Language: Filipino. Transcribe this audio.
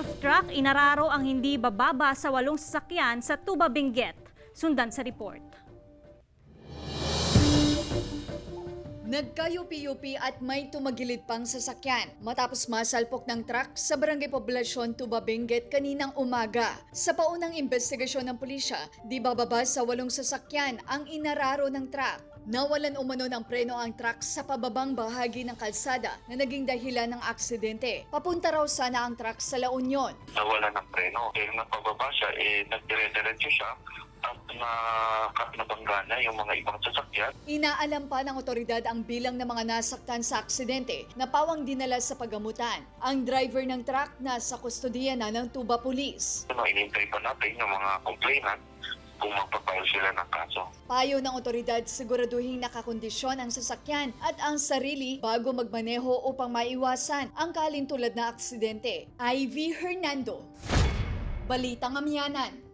Golf truck inararo ang hindi bababa sa 8 sasakyan sa Tuba Benguet. Sundan sa report. Nagkayupi-yupi at may tumagilid pang sasakyan matapos masalpok ng truck sa Barangay Poblasyon, Tuba Benguet kaninang umaga. Sa paunang investigasyon ng pulisya, di bababa sa 8 sasakyan ang inararo ng truck. Nawalan umano ng preno ang truck sa pababang bahagi ng kalsada na naging dahilan ng aksidente. Papunta raw sana ang truck sa La Union. Nawala ng preno. Kaya nang pababa siya, nagdire-diretso siya at nabangga na yung mga ibang sasakyan. Inaalam pa ng otoridad ang bilang ng mga nasaktan sa aksidente na pawang dinala sa paggamutan. Ang driver ng truck nasa kustodiya na ng Tuba Police. Inintay pa natin yung mga complainant kung magpapile sila ng kaso. Payo ng otoridad, siguraduhin nakakondisyon ang sasakyan at ang sarili bago magmaneho upang maiwasan ang kalintulad na aksidente. Ivy Hernando, Balitang Amyanan.